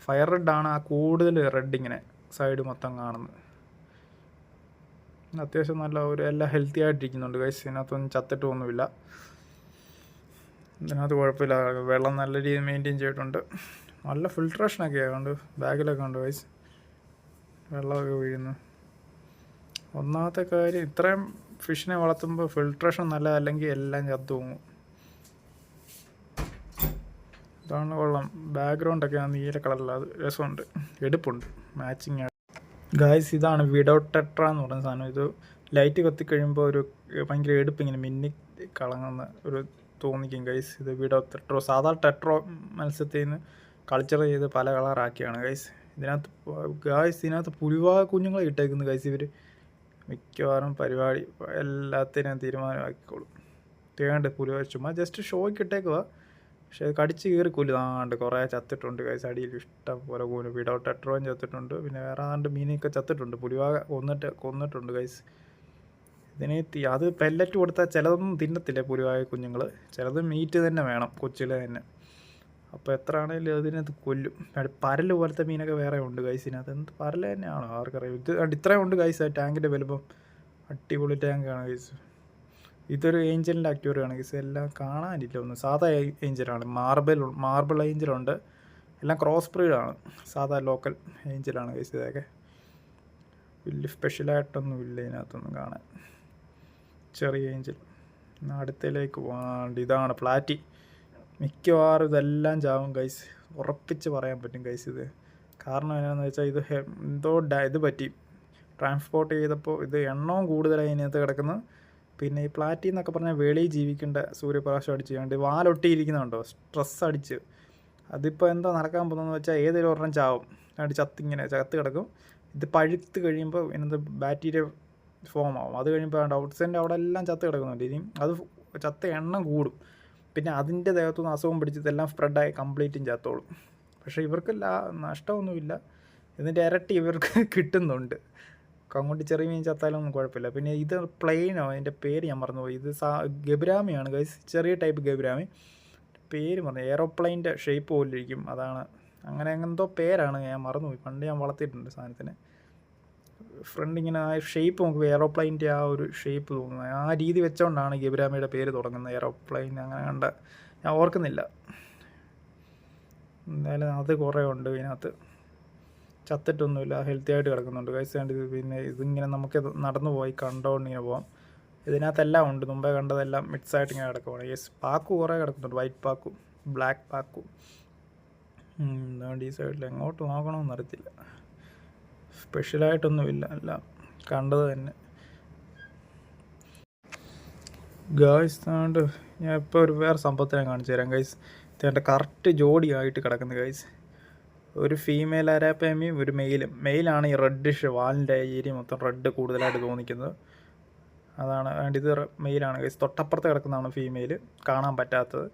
Speaker 1: ഫയർ റെഡാണ് ആ കൂടുതൽ റെഡ് ഇങ്ങനെ സൈഡ് മൊത്തം കാണുന്നത്. അത്യാവശ്യം നല്ല ഒരു എല്ലാം ഹെൽത്തി ആയിട്ടിരിക്കുന്നുണ്ട് ഗൈസ്. ഇതിനകത്തൊന്നും ചത്തിട്ടൊന്നുമില്ല. ഇതിനകത്ത് കുഴപ്പമില്ല. വെള്ളം നല്ല രീതിയിൽ മെയിൻറ്റെയിൻ ചെയ്തിട്ടുണ്ട്. നല്ല ഫിൽട്രേഷനൊക്കെ ആയതുകൊണ്ട് ബാഗിലൊക്കെ ഉണ്ട് ഗൈസ്, വെള്ളമൊക്കെ വീഴുന്നു. ഒന്നാമത്തെ കാര്യം, ഇത്രയും ഫിഷിനെ വളർത്തുമ്പോൾ ഫിൽട്രേഷൻ നല്ലതല്ലെങ്കിൽ എല്ലാം ചത്തു പോകും. ഇതാണ് കൊള്ളാം. ബാക്ക്ഗ്രൗണ്ടൊക്കെ ആ നീല കളറിൽ അത് രസമുണ്ട്, എടുപ്പുണ്ട്, മാച്ചിങ് ആയിട്ട്. ഗായ്സ് ഇതാണ് വിഡൗട്ട് ടെട്ര എന്ന് പറയുന്ന സാധനം. ഇത് ലൈറ്റ് കത്തിക്കഴിയുമ്പോൾ ഒരു ഭയങ്കര എടുപ്പ് ഇങ്ങനെ മിന്നി കളങ്ങുന്ന ഒരു തോന്നിക്കും ഗൈസ്. ഇത് വിഡൗട്ട് ടെട്രോ. സാധാ ടെട്രോ മത്സ്യത്തിൽ നിന്ന് കൾച്ചർ ചെയ്ത് പല കളറാക്കിയാണ് ഗൈസ്. ഇതിനകത്ത് പുലിവാക കുഞ്ഞുങ്ങളെ ഇട്ടേക്കുന്നു ഗൈസ്. ഇവർ മിക്കവാറും പരിപാടി എല്ലാത്തിനും തീരുമാനമാക്കിക്കോളും. തേണ്ട് പുലിവാക ചുമ്മാ ജസ്റ്റ് ഷോയ്ക്ക് ഇട്ടേക്കുക, പക്ഷെ അത് കടിച്ച് കയറി കൊല്ലുതാണ്ട് കുറേ ചത്തിട്ടുണ്ട് ഗൈസ്. അടിയിൽ ഇഷ്ടം പോലെ കൂന് വിഡൗട്ട് ടെട്രോയും ചത്തിട്ടുണ്ട്. പിന്നെ വേറെ ആണ്ട് മീനൊക്കെ ചത്തിട്ടുണ്ട്. പുലിവാക കൊന്നിട്ടുണ്ട് ഗൈസ്. ഇതിന് അത് പെല്ലറ്റ് കൊടുത്താൽ ചിലതൊന്നും തിന്നത്തില്ല പുലിവാക കുഞ്ഞുങ്ങൾ, ചിലത് മീറ്റ് തന്നെ വേണം കൊച്ചിലെ തന്നെ. അപ്പോൾ എത്ര ആണെങ്കിലും അതിനകത്ത് കൊല്ലും. പരല് പോലത്തെ മീനൊക്കെ വേറെ ഉണ്ട് ഗൈസ് ഇതിനകത്ത്. എന്ത് പരല് തന്നെയാണോ ആർക്കറിയാം. ഇത് ഇത്രയും ഉണ്ട് ഗൈസ്. ആ ടാങ്കിൻ്റെ വലുപ്പം അടിപൊളി ടാങ്കാണ് ഗൈസ്. ഇതൊരു ഏഞ്ചലിൻ്റെ അക്വേറിയമാണ് ഗൈസ്. എല്ലാം കാണാനില്ല ഒന്നും. സാധാ ഏഞ്ചലാണ്, മാർബിൾ ഏഞ്ചലുണ്ട്. എല്ലാം ക്രോസ് ബ്രീഡാണ്, സാധാ ലോക്കൽ ഏഞ്ചലാണ് ഗൈസ്. ഇതൊക്കെ വലിയ സ്പെഷ്യലായിട്ടൊന്നും ഇല്ല ഇതിനകത്തൊന്നും കാണാൻ. ചെറിയ ഏഞ്ചൽ. അടുത്തയിലേക്ക് പോകാണ്ട് ഇതാണ് പ്ലാറ്റി. മിക്കവാറും ഇതെല്ലാം ചാവും ഗൈസ്, ഉറപ്പിച്ച് പറയാൻ പറ്റും ഗൈസ് ഇത്. കാരണം എന്നാന്ന് വെച്ചാൽ ഇത് എന്തോ ഇത് പറ്റി ട്രാൻസ്പോർട്ട് ചെയ്തപ്പോൾ ഇത് എണ്ണവും കൂടുതലായി ഇതിനകത്ത് കിടക്കുന്നത്. പിന്നെ ഈ പ്ലാറ്റി എന്നൊക്കെ പറഞ്ഞാൽ വെളിയിൽ ജീവിക്കേണ്ട സൂര്യപ്രകാശം അടിച്ച് കണ്ട് വാലൊട്ടിയിരിക്കുന്നുണ്ടോ, സ്ട്രെസ് അടിച്ച്. അതിപ്പോൾ എന്താ നടക്കാൻ പോകുന്നതെന്ന് വെച്ചാൽ ഏതെങ്കിലും ഒരെണ്ണം ചാവും, ചത്ത് കിടക്കും. ഇത് പഴുത്ത് കഴിയുമ്പോൾ ഇതിനകത്ത് ബാക്ടീരിയ ഫോം ആവും. അത് കഴിയുമ്പോൾ ഔട്ട്സൈഡിൻ്റെ അവിടെ എല്ലാം ചത്ത് കിടക്കുന്നുണ്ട്. ഇനിയും അത് ചത്ത എണ്ണം കൂടും. പിന്നെ അതിൻ്റെ ദേഹത്തുനിന്ന് അസുഖം പിടിച്ച് ഇതെല്ലാം സ്പ്രെഡായി കംപ്ലീറ്റും ചത്തോളും. പക്ഷേ ഇവർക്ക് നഷ്ടമൊന്നുമില്ല, ഇതിൻ്റെ ഇരട്ടി ഇവർക്ക് കിട്ടുന്നുണ്ട്. അങ്ങോട്ട് ചെറിയ മീൻ ചത്താലൊന്നും കുഴപ്പമില്ല. പിന്നെ ഇത് പ്ലെയിനോ, അതിൻ്റെ പേര് ഞാൻ മറന്നുപോയി. ഇത് ഗബ്രാമിയാണ് ഗൈസ്, ചെറിയ ടൈപ്പ് ഗബ്രാമി. പേര് മറന്നു, എയറോപ്ലെയിൻ്റെ ഷേപ്പ് പോലെ ഇരിക്കും. അതാണ്, അങ്ങനെ എന്തോ പേരാണ്, ഞാൻ മറന്നുപോയി. പണ്ട് ഞാൻ വളർത്തിയിട്ടുണ്ട് സാധനത്തിന്. ഫ്രണ്ട് ഇങ്ങനെ ആ ഷേപ്പ് നോക്കുമ്പോൾ എയറോപ്ലെയിൻ്റെ ആ ഒരു ഷേപ്പ് തോന്നുന്നത്. ആ രീതി വെച്ചുകൊണ്ടാണ് ഗബ്രാമിയുടെ പേര് തുടങ്ങുന്നത്, എയറോപ്ലെയിൻ. അങ്ങനെ കണ്ട ഞാൻ ഓർക്കുന്നില്ല. എന്തായാലും അത് കുറേ ഉണ്ട് ഇതിനകത്ത്, ചത്തിട്ടൊന്നുമില്ല, ഹെൽത്തി ആയിട്ട് കിടക്കുന്നുണ്ട് ഗൈസ്. ഇത് പിന്നെ ഇതിങ്ങനെ നമുക്ക് നടന്നു പോയി കണ്ടുകൊണ്ട് ഇങ്ങനെ പോകാം. ഇതിനകത്തെല്ലാം ഉണ്ട്, മുമ്പേ കണ്ടതെല്ലാം മിക്സായിട്ട് ഇങ്ങനെ കിടക്കുവാണ്. യെസ്, പാക്കു കുറേ കിടക്കുന്നുണ്ട്, വൈറ്റ് പാക്കു, ബ്ലാക്ക് പാക്കു. അതുകൊണ്ട് ഈ സൈഡിൽ എങ്ങോട്ട് നോക്കണമെന്ന് അറിയത്തില്ല. സ്പെഷ്യലായിട്ടൊന്നുമില്ല, എല്ലാം കണ്ടത് തന്നെ ഗൈസ്. അതുകൊണ്ട് ഞാൻ ഇപ്പോൾ ഒരു വേറെ സംഭവത്തിനെ കാണിച്ചു തരാം ഗൈസ്. ഇതിൻ്റെ കറക്റ്റ് ജോഡിയായിട്ട് കിടക്കുന്നത് ഗൈസ്. ഒരു ഫീമെയിൽ അരാപ്പേമിയും ഒരു മെയിലാണ് ഈ റെഡിഷ് വാലിൻ്റെ ഏരിയ മൊത്തം റെഡ് കൂടുതലായിട്ട് തോന്നിക്കുന്നത്. അതാണ് ഇത് മെയിലാണ് ഗൈസ്. തൊട്ടപ്പുറത്ത് കിടക്കുന്നതാണ് ഫീമെയിൽ, കാണാൻ പറ്റാത്തത്.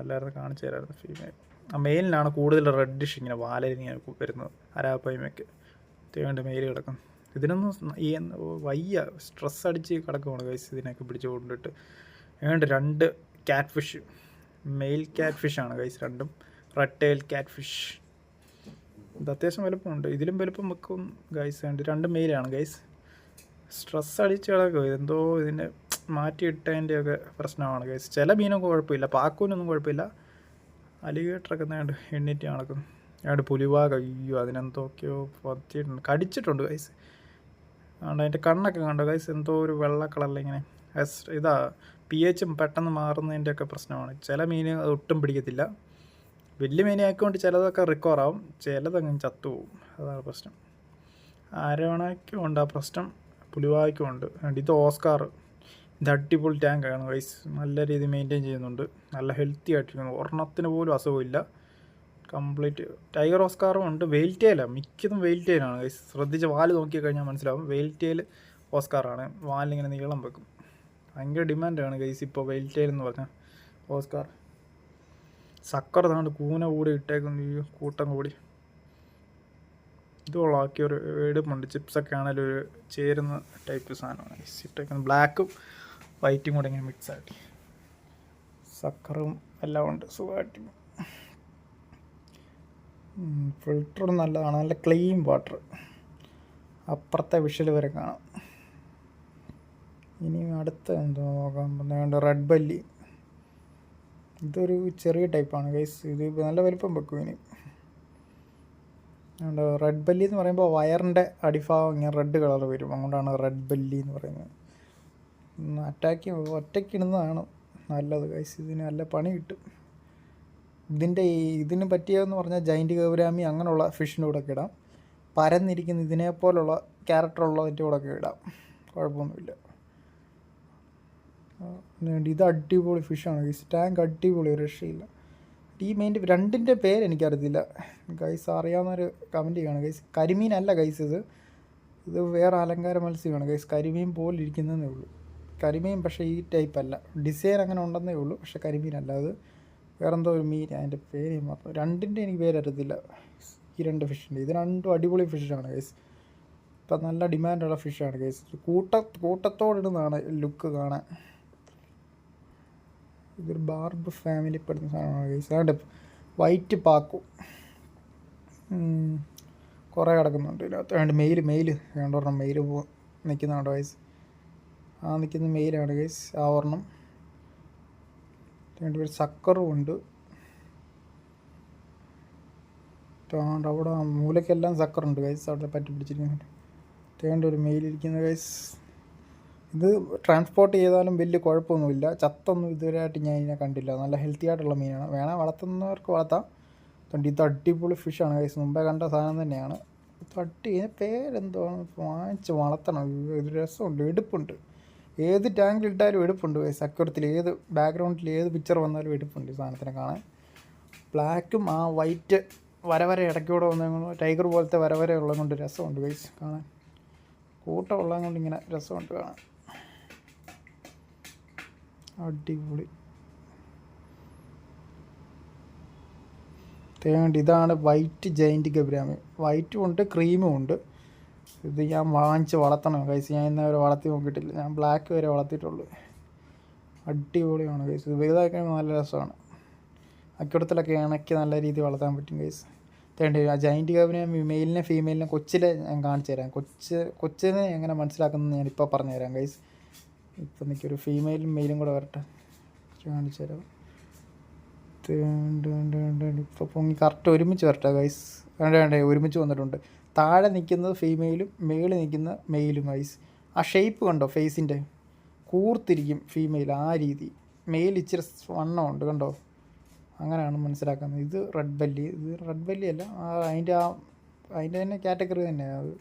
Speaker 1: എല്ലാവരും കാണിച്ചു തരായിരുന്നു ഫീമെയിൽ. ആ മെയിലിനാണ് കൂടുതൽ റെഡിഷ് ഇങ്ങനെ വാലിങ്ങനെ വരുന്നത്, അരാപ്പേമയ്ക്ക്. തേണ്ട് മെയിൽ കിടക്കും. ഇതിനൊന്നും ഈ വയ്യ, സ്ട്രെസ് അടിച്ച് കിടക്കുവാണ് ഗൈസ് ഇതിനൊക്കെ പിടിച്ച് കൊണ്ടിട്ട്. ഏണ്ട് 2 ക്യാറ്റ് ഫിഷ്, മെയിൽ ക്യാറ്റ് ഫിഷാണ് ഗൈസ് രണ്ടും, റെഡ് ടെയിൽ ക്യാറ്റ് ഫിഷ്. ഇത് അത്യാവശ്യം വലുപ്പമുണ്ട്, ഇതിലും വലുപ്പം വെക്കും ഗൈസ്. 2 മെയിലാണ് ഗൈസ്. സ്ട്രെസ് അടിച്ച് കിടക്കും. ഇതെന്തോ ഇതിൻ്റെ മാറ്റിയിട്ടതിൻ്റെയൊക്കെ പ്രശ്നമാണ് ഗൈസ്. ചില മീനൊക്കെ കുഴപ്പമില്ല, പാക്കൂനൊന്നും കുഴപ്പമില്ല. അലിഗേറ്ററൊക്കെ നേണ്ട് എണ്ണീറ്റ് നടക്കും. പുലിവാക, അയ്യോ അതിനെന്തൊക്കെയോ പറ്റിയിട്ടുണ്ട്, കടിച്ചിട്ടുണ്ട് ഗൈസ്. അതുകൊണ്ട് അതിൻ്റെ കണ്ണൊക്കെ കണ്ടോ ഗൈസ്, എന്തോ ഒരു വെള്ള കളറിൽ ഇങ്ങനെ. ഇതാ pH പെട്ടെന്ന് മാറുന്നതിൻ്റെയൊക്കെ പ്രശ്നമാണ്. ചില മീൻ അത് ഒട്ടും പിടിക്കത്തില്ല. വലിയ മീനെ ആയിക്കൊണ്ട് ചിലതൊക്കെ റിക്കവർ ആവും, ചിലതങ്ങ് ചത്തുപോകും. അതാണ് പ്രശ്നം. അരവണയ്ക്കും ഉണ്ട് ആ പ്രശ്നം, പുലിവായ്ക്കും ഉണ്ട്. ഇത് ഓസ്കാർ, ഇത് അടിപൊളി ടാങ്കാണ് ഗൈസ്. നല്ല രീതിയിൽ മെയിൻറ്റെയിൻ ചെയ്യുന്നുണ്ട്, നല്ല ഹെൽത്തി ആയിട്ടിരിക്കുന്നു. ഒരെണ്ണത്തിന് പോലും അസുഖമില്ല. കംപ്ലീറ്റ് ടൈഗർ ഓസ്കാറും ഉണ്ട്. വെയിൽ ടെയിലാണ്, മിക്കതും വെയിൽ ടെയിലാണ് ഗൈസ്. ശ്രദ്ധിച്ച് വാല് നോക്കിക്കഴിഞ്ഞാൽ മനസ്സിലാവും. വെയിൽ ടെയിൽ ഓസ്കാറാണ്, വാലിങ്ങനെ നീളം വെക്കും. ഭയങ്കര ഡിമാൻഡാണ് ഗൈസ് ഇപ്പോൾ വെയിൽ ടെയിൽ എന്ന് പറഞ്ഞാൽ ഓസ്കാർ. സക്കർ താണ്ട് കൂന കൂടി ഇട്ടേക്കുന്ന ഈ കൂട്ടം കൂടി. ഇത് കൊള്ളാക്കിയൊരു എടുപ്പുണ്ട്. ചിപ്സൊക്കെ ആണെങ്കിലും ഒരു ചേരുന്ന ടൈപ്പ് സാധനമാണ് ഗൈസ് ഇട്ടേക്കുന്നത്. ബ്ലാക്കും വൈറ്റും കൂടെ ഇങ്ങനെ മിക്സായിട്ട്. സക്കറും എല്ലാം ഉണ്ട് സുഖമായിട്ട്. ഫിൽറ്റർ നല്ലതാണ്, നല്ല ക്ലീൻ വാട്ടർ. അപ്പുറത്തെ വിഷൽ വരെ കാണാം. ഇനി അടുത്ത എന്തോ നോക്കാൻ പറഞ്ഞ റെഡ് ബല്ലി. ഇതൊരു ചെറിയ ടൈപ്പാണ് ഗൈസ്, ഇത് നല്ല വലിപ്പം വെക്കും. ഇനി റെഡ് ബല്ലി എന്ന് പറയുമ്പോൾ വയറിൻ്റെ അടിഭാഗം ഇങ്ങനെ റെഡ് കളർ വരും, അതുകൊണ്ടാണ് റെഡ് ബല്ലി എന്ന് പറയുന്നത്. അറ്റാക്ക് ഒറ്റയ്ക്ക് ഇടുന്നതാണ് നല്ലത് ഗൈസ്, ഇതിന് നല്ല പണി കിട്ടും. ഇതിന് പറ്റിയതെന്ന് പറഞ്ഞാൽ ജൈൻറ്റ് ഗൗരാമി അങ്ങനെയുള്ള ഫിഷിൻ്റെ കൂടെ ഒക്കെ ഇടാം. പരന്നിരിക്കുന്ന ഇതിനെപ്പോലുള്ള ക്യാരക്ടറുള്ളതിൻ്റെ കൂടെ ഒക്കെ ഇടാം, കുഴപ്പമൊന്നുമില്ല. ഇത് അടിപൊളി ഫിഷാണ് ഗൈസ്, ടാങ്ക് അടിപൊളി, ഒരു രക്ഷയില്ല. ഈ മെയിൻ്റെ രണ്ടിൻ്റെ പേര് എനിക്കറിയത്തില്ല ഗൈസ്, അറിയാവുന്നൊരു കമൻറ്റ് ചെയ്യണം ഗൈസ്. കരിമീനല്ല ഗൈസ്, ഇത് വേറെ അലങ്കാര മത്സ്യമാണ് ഗൈസ്. കരിമീൻ പോലെ ഇരിക്കുന്നതേ ഉള്ളൂ. കരിമീൻ പക്ഷേ ഈ ടൈപ്പല്ല, ഡിസൈൻ അങ്ങനെ ഉണ്ടെന്നേ ഉള്ളൂ, പക്ഷേ കരിമീനല്ല. അത് വേറെന്തോ ഒരു മീൻ, അതിൻ്റെ പേര് മാത്രം. രണ്ടിൻ്റെ എനിക്ക് പേരറിയത്തില്ല ഈ രണ്ട് ഫിഷിൻ്റെ. ഇത് രണ്ടും അടിപൊളി ഫിഷാണ് ഗൈസ്, ഇപ്പം നല്ല ഡിമാൻഡുള്ള ഫിഷാണ് ഗൈസ്. കൂട്ടത്തോടിടുന്നതാണ് ലുക്ക് കാണാൻ. ഇതൊരു ബാർബ് ഫാമിലി പെടുന്ന സാധനമാണ് ഗൈസ്. അതുകൊണ്ട് വൈറ്റ് പാക്കു കുറേ കിടക്കുന്നുണ്ട് ഇതിനകത്ത്. അതുകൊണ്ട് മെയിൽ രണ്ടൊരെണ്ണം മെയിൽ നിൽക്കുന്നുണ്ടോ ഗൈസ്? ആ നിൽക്കുന്ന മെയിലാണ് ഗൈസ്, ആ ഒരെണ്ണം. രണ്ടുപേർ സക്കറും ഉണ്ട്. അവിടെ മൂലക്കെല്ലാം സക്കറുണ്ട് ഗൈസ്, അവിടെ പറ്റി പിടിച്ചിരിക്കുന്നുണ്ട്. തേണ്ട ഒരു മെയിലിരിക്കുന്ന ഗൈസ്. ഇത് ട്രാൻസ്പോർട്ട് ചെയ്താലും വലിയ കുഴപ്പമൊന്നുമില്ല, ചത്തൊന്നും ഇതുവരെയായിട്ട് ഞാൻ ഇതിനെ കണ്ടില്ല. നല്ല ഹെൽത്തി ആയിട്ടുള്ള മീനാണ്, വേണേൽ വളർത്തുന്നവർക്ക് വളർത്താം. അതുകൊണ്ട് ഇത് അടിപൊളി ഫിഷാണ് ഗൈസ്, മുമ്പേ കണ്ട സാധനം തന്നെയാണ്. ഇതിന് പേരെന്താണ്, വാങ്ങിച്ച് വളർത്തണം. ഇത് രസമുണ്ട്, എടുപ്പുണ്ട്. ഏത് ടാങ്കിലിട്ടാലും എടുപ്പുണ്ട് ഗൈസ്. അക്വരത്തിൽ ഏത് ബാക്ക്ഗ്രൗണ്ടിൽ ഏത് പിക്ചർ വന്നാലും എടുപ്പുണ്ട് ഈ സാധനത്തിനെ കാണാൻ. ബ്ലാക്കും ആ വൈറ്റ് വര ഇടയ്ക്കൂടെ വന്ന ടൈഗർ പോലത്തെ വര ഉള്ളത് കൊണ്ട് രസമുണ്ട് ഗൈസ് കാണാൻ. കൂട്ടം ഉള്ളത് കൊണ്ട് ഇങ്ങനെ രസമുണ്ട് കാണാൻ, അടിപൊളി. ഇതാണ് വൈറ്റ് ജൈൻറ്റ് ഗബ്രാമി. വൈറ്റും ഉണ്ട് ക്രീമും ഉണ്ട്. ഇത് ഞാൻ വാങ്ങിച്ച് വളർത്തണം ഗൈസ്, ഞാൻ ഇന്ന് വരെ വളർത്തി നോക്കിയിട്ടില്ല. ഞാൻ ബ്ലാക്ക് വരെ വളർത്തിയിട്ടുള്ളൂ. അടിപൊളിയാണ് ഗൈസ്, ഇത് വലുതായി കഴിയുമ്പോൾ നല്ല രസമാണ്. അക്കൂട്ടത്തിലൊക്കെ ഇണക്കി നല്ല രീതിയിൽ വളർത്താൻ പറ്റും ഗൈസ്. ആ ജൈൻറ്റ് ഗബ്രാമി മെയിലിനെ ഫീമെയിലിനെ കൊച്ചിലെ ഞാൻ കാണിച്ചു തരാം. കൊച്ചിനെ എങ്ങനെ മനസ്സിലാക്കുന്നത് ഞാനിപ്പോൾ പറഞ്ഞു തരാം ഗൈസ്. ഇപ്പം എനിക്കൊരു ഫീമെയിലും മെയിലും കൂടെ വരട്ടെ, കാണിച്ചു തരാം. ഇപ്പോൾ പൊങ്ങി കറക്റ്റ് ഒരുമിച്ച് വരട്ടെ ഗൈസ്. വേണ്ട ഒരുമിച്ച് വന്നിട്ടുണ്ട്. താഴെ നിൽക്കുന്നത് ഫീമെയിലും മേളിൽ നിൽക്കുന്ന മെയിലും ഗൈസ്. ആ ഷേപ്പ് കണ്ടോ, ഫേസിൻ്റെ കൂർത്തിരിക്കും ഫീമെയിൽ, ആ രീതി. മെയിൽ ഇച്ചിരി വണ്ണമുണ്ട് കണ്ടോ, അങ്ങനെയാണ് മനസ്സിലാക്കുന്നത്. ഇത് റെഡ് ബല്ലി, ഇത് റെഡ് ബല്ലി അല്ല, അതിൻ്റെ തന്നെ കാറ്റഗറി തന്നെ അത്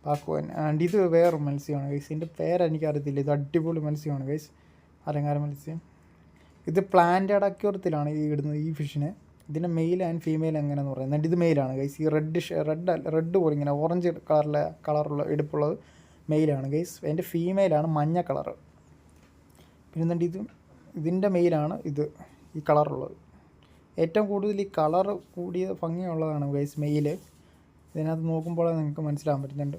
Speaker 1: പാക്കുവാൻ. ആൻഡ് ഇത് വേറൊരു മത്സ്യമാണ് ഗൈസ്, ഇതിൻ്റെ പേരെനിക്കറിയത്തില്ല. ഇത് അടിപൊളി മത്സ്യമാണ് ഗൈസ്, അലങ്കാര മത്സ്യം. ഇത് പ്ലാന്റഡ് അക്വേറിയത്തിലാണ് ഈ ഇടുന്നത് ഈ ഫിഷിനെ. ഇതിൻ്റെ മെയിൽ ആൻഡ് ഫീമെയിൽ എങ്ങനെയെന്ന് പറയുന്നത്. ഇത് മെയിലാണ് ഗൈസ്. ഈ റെഡ് പോലെ ഇങ്ങനെ ഓറഞ്ച് കളറുള്ള എടുപ്പുള്ളത് മെയിലാണ് ഗൈസ്. അതിൻ്റെ ഫീമെയിലാണ് മഞ്ഞ കളറ്. പിന്നെ ഇതിൻ്റെ മെയിലാണ് ഈ കളറുള്ളത്. ഏറ്റവും കൂടുതൽ ഈ കളറ് കൂടിയ ഭംഗിയുള്ളതാണ് ഗൈസ് മെയിൽ. ഇതിനകത്ത് നോക്കുമ്പോൾ നിങ്ങൾക്ക് മനസ്സിലാകാൻ പറ്റുന്നുണ്ട്.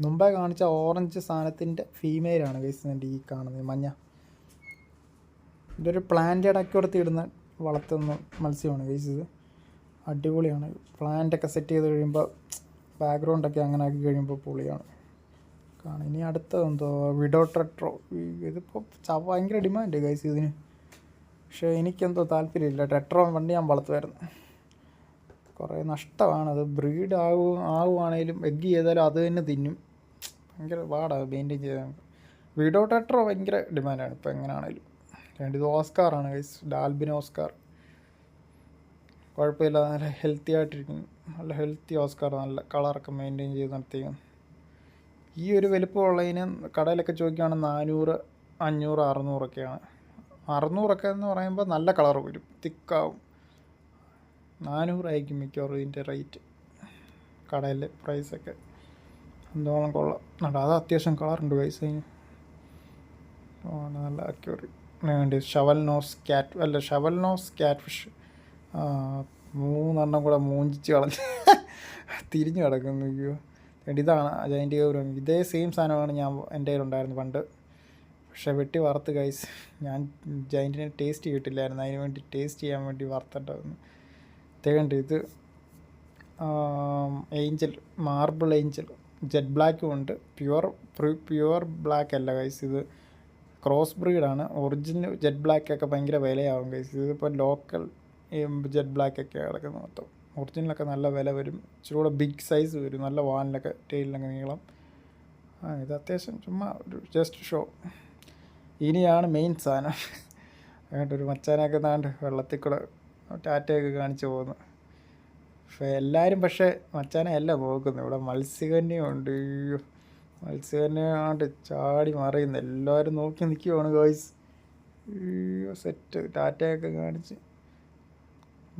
Speaker 1: മുമ്പേ കാണിച്ച ഓറഞ്ച് സാധനത്തിൻ്റെ ഫീമെയിലാണ് ഗൈസ് ഇതിൻ്റെ ഈ കാണുന്നത് മഞ്ഞ. ഇതൊരു പ്ലാന്റഡ് അക്വേറിയത്തിൽ ഇടുന്ന വളർത്തുന്ന മത്സ്യമാണ് ഗൈസ്. ഇത് അടിപൊളിയാണ്. പ്ലാന്റൊക്കെ സെറ്റ് ചെയ്ത് കഴിയുമ്പോൾ ബാക്ക്ഗ്രൗണ്ടൊക്കെ അങ്ങനെ ആക്കി കഴിയുമ്പോൾ പൊളിയാണ് കാണാം. ഇനി അടുത്തത് എന്തോ വിഡോ ടെട്രോ. ഇതിപ്പോൾ ഭയങ്കര ഡിമാൻഡ് ഗൈസ് ഇതിന്, പക്ഷേ എനിക്കെന്തോ താല്പര്യമില്ല. ടെട്രോ പണ്ട് ഞാൻ വളർത്തുമായിരുന്നു, കുറേ നഷ്ടമാണത്. ബ്രീഡ് ആവുകയാണെങ്കിലും എഗ്ഗ് ചെയ്താലും അത് തന്നെ തിന്നും, ഭയങ്കര പാടാണ് മെയിൻറ്റെയിൻ ചെയ്യാൻ. വിഡോ ടെട്രോ ഭയങ്കര ഡിമാൻഡാണ് ഇപ്പോൾ എങ്ങനെയാണെങ്കിലും. ഇത് ഓസ്കാറാണ് ഗൈസ്, ആൽബിനോ ഓസ്കാർ. കുഴപ്പമില്ല, നല്ല ഹെൽത്തി ആയിട്ടിരിക്കുന്നു, നല്ല ഹെൽത്തി ഓസ്കാർ. നല്ല കളറൊക്കെ മെയിൻറ്റെയിൻ ചെയ്ത് നടത്തിക്കുന്നു. ഈ ഒരു വലുപ്പമുള്ളതിന് കടയിലൊക്കെ ചോദിക്കുകയാണെങ്കിൽ 400, 500, 600 600 എന്ന് പറയുമ്പോൾ നല്ല കളർ വരും, തിക്കാവും. 400 ആയിരിക്കും മിക്കവാറും ഇതിൻ്റെ റേറ്റ് കടയിലെ പ്രൈസൊക്കെ. എന്തോളം കൊള്ളാം. അത് അത്യാവശ്യം കളറുണ്ട് ഗൈസ് അതിന്. നല്ല അക്യൂറി. ഷവൽ നോസ് ക്യാറ്റ് ഫിഷ് 3 കൂടെ മൂഞ്ചിച്ച് കളഞ്ഞ് തിരിഞ്ഞ് കിടക്കുന്നു. ഇതാണ് ജൈൻറ്റ് ഗൗരാമി. ഇതേ സെയിം സാധനമാണ് എൻ്റെ കയ്യിലുണ്ടായിരുന്നു പണ്ട്. പക്ഷെ വെട്ടി വറുത്ത് ഗൈസ്. ഞാൻ ജൈൻറ്റിനെ ടേസ്റ്റ് ചെയ്തിട്ടില്ലായിരുന്നു, അതിന് വേണ്ടി ടേസ്റ്റ് ചെയ്യാൻ വേണ്ടി വറുത്തിട്ടായിരുന്നു. തേകണ്ട് ഇത് ഏഞ്ചൽ, മാർബിൾ ഏഞ്ചൽ, ജെറ്റ് ബ്ലാക്കും ഉണ്ട്. പ്യുവർ ബ്ലാക്ക് അല്ല ഗൈസ്, ഇത് ക്രോസ് ബ്രീഡാണ്. ഒറിജിനൽ ജെറ്റ് ബ്ലാക്കൊക്കെ ഭയങ്കര വിലയാവും ഗൈസ്. ഇതിപ്പോൾ ലോക്കൽ ജെറ്റ് ബ്ലാക്കൊക്കെ കിടക്കുന്നത് മൊത്തം. ഒറിജിനലൊക്കെ നല്ല വില വരും, ഇച്ചിരി കൂടെ ബിഗ് സൈസ് വരും, നല്ല വാലിലൊക്കെ ടെയിലൊക്കെ നീളം. ഇത് അത്യാവശ്യം ചുമ്മാ ഒരു ജസ്റ്റ് ഷോ. ഇനിയാണ് മെയിൻ സാധനം. അതുകൊണ്ട് ഒരു മച്ചാനൊക്കെ നാണ്ട് വെള്ളത്തിൽ കൂടെ ടാറ്റയൊക്കെ കാണിച്ച് പോകുന്നു. പക്ഷേ മച്ചാനെ അല്ല നോക്കുന്നത്, ഇവിടെ മത്സ്യകന്യുണ്ട്. മത്സ്യകന്യാണ്ട് ചാടി മറിയുന്നു, എല്ലാവരും നോക്കി നിൽക്കുവാണ് ഗോയ്സ്. സെറ്റ് ടാറ്റയൊക്കെ കാണിച്ച്.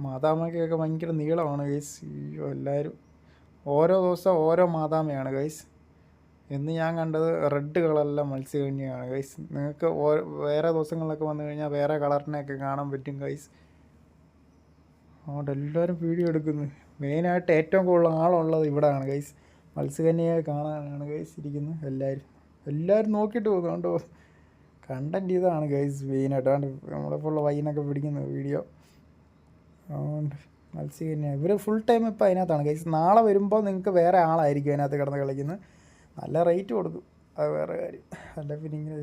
Speaker 1: മാതാമയ്ക്കൊക്കെ ഭയങ്കര നീളമാണ് ഗൈസ്. എല്ലാവരും ഓരോ ദിവസം ഓരോ മാതാമയാണ് ഗൈസ്. ഇന്ന് ഞാൻ കണ്ടത് റെഡ് കളറിലെ മത്സ്യകന്യാണ് ഗൈസ്. നിങ്ങൾക്ക് വേറെ ദിവസങ്ങളിലൊക്കെ വന്നു കഴിഞ്ഞാൽ വേറെ കളറിനെയൊക്കെ കാണാൻ പറ്റും ഗൈസ്. അതുകൊണ്ട് എല്ലാവരും വീഡിയോ എടുക്കുന്നു. മെയിനായിട്ട് ഏറ്റവും കൂടുതൽ ആളുള്ളത് ഇവിടെയാണ് ഗൈസ്. മത്സ്യകന്യയെ കാണാനാണ് ഗൈസ് ഇരിക്കുന്നത്. എല്ലാവരും നോക്കിയിട്ട് പോകുന്നു. അതുകൊണ്ട് കണ്ടൻറ്റ് ഇതാണ് ഗൈസ് മെയിനായിട്ട്. അതുകൊണ്ട് നമ്മളിപ്പോൾ ഉള്ള വൈനൊക്കെ പിടിക്കുന്ന വീഡിയോ. അതുകൊണ്ട് മത്സ്യകന്യ ഇവർ ഫുൾ ടൈം ഇപ്പോൾ അതിനകത്താണ് ഗൈസ്. നാളെ വരുമ്പോൾ നിങ്ങൾക്ക് വേറെ ആളായിരിക്കും അതിനകത്ത് കിടന്ന് കളിക്കുന്നത്. നല്ല റേറ്റ് കൊടുക്കും, അത് വേറെ കാര്യം. അല്ല പിന്നെ ഇങ്ങനെ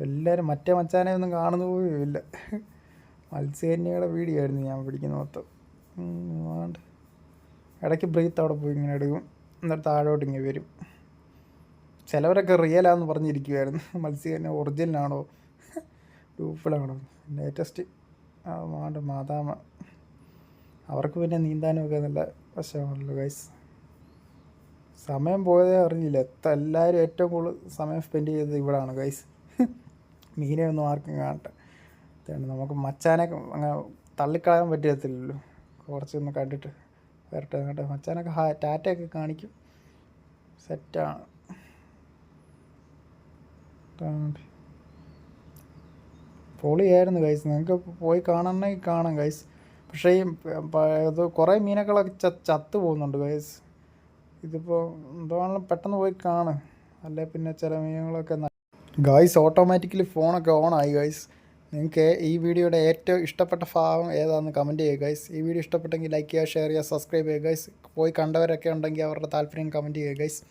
Speaker 1: എല്ലാവരും മറ്റേ മച്ചാനെ ഒന്നും കാണുന്ന പോലുമില്ല. മത്സ്യകന്യയുടെ വീഡിയോ ആയിരുന്നു ഞാൻ പിടിക്കുന്ന മൊത്തം. അതുകൊണ്ട് ഇടയ്ക്ക് ബ്രീത്ത് അവിടെ പോയി ഇങ്ങനെ എടുക്കും, എന്നിട്ട് താഴോട്ട് ഇങ്ങനെ വരും. ചിലവരൊക്കെ റിയലാന്ന് പറഞ്ഞിരിക്കുമായിരുന്നു. മത്സ്യകന്യ ഒറിജിനലാണോ ഡൂപ്പിളാണോ. ലേറ്റസ്റ്റ് മാതാമ. അവർക്ക് പിന്നെ നീന്താനുമൊക്കെ നല്ല വശമാണല്ലോ ഗൈസ്. സമയം പോയതേ അറിഞ്ഞില്ല. എല്ലാവരും ഏറ്റവും കൂടുതൽ സമയം സ്പെൻഡ് ചെയ്തത് ഇവിടെയാണ് ഗൈസ്. മീനെ ഒന്നും ആർക്കും കാണട്ടെ. നമുക്ക് മച്ചാനെ അങ്ങനെ തള്ളിക്കളയാൻ പറ്റത്തില്ലല്ലോ. കുറച്ചൊന്ന് കണ്ടിട്ട് വരട്ടെ. കേട്ടോ മച്ചാനൊക്കെ ടാറ്റയൊക്കെ കാണിക്കും. സെറ്റാണ്. പൊളിയായിരുന്നു ഗൈസ്. നിങ്ങൾക്ക് പോയി കാണണമെങ്കിൽ കാണാം ഗൈസ്. പക്ഷേ ഈ ഇത് കുറേ മീനുകളൊക്കെ ചത്തു പോകുന്നുണ്ട് ഗൈസ്. ഇതിപ്പോൾ എന്താണെങ്കിലും പെട്ടെന്ന് പോയി കാണും, അല്ലെ പിന്നെ ചില മീനുകളൊക്കെ. ഗൈസ് ഓട്ടോമാറ്റിക്കലി ഫോണൊക്കെ ഓണായി ഗൈസ്. നിങ്ങൾക്ക് ഈ വീഡിയോയുടെ ഏറ്റവും ഇഷ്ടപ്പെട്ട ഭാഗം ഏതാണെന്ന് കമൻറ്റ് ചെയ്യുക ഗൈസ്. ഈ വീഡിയോ ഇഷ്ടപ്പെട്ടെങ്കിൽ ലൈക്ക് ചെയ്യുക, ഷെയർ ചെയ്യുക, സബ്സ്ക്രൈബ് ചെയ്യുക ഗൈസ്. പോയി കണ്ടവരൊക്കെ ഉണ്ടെങ്കിൽ അവരുടെ താല്പര്യം കമൻറ്റ് ചെയ്യുക ഗൈസ്.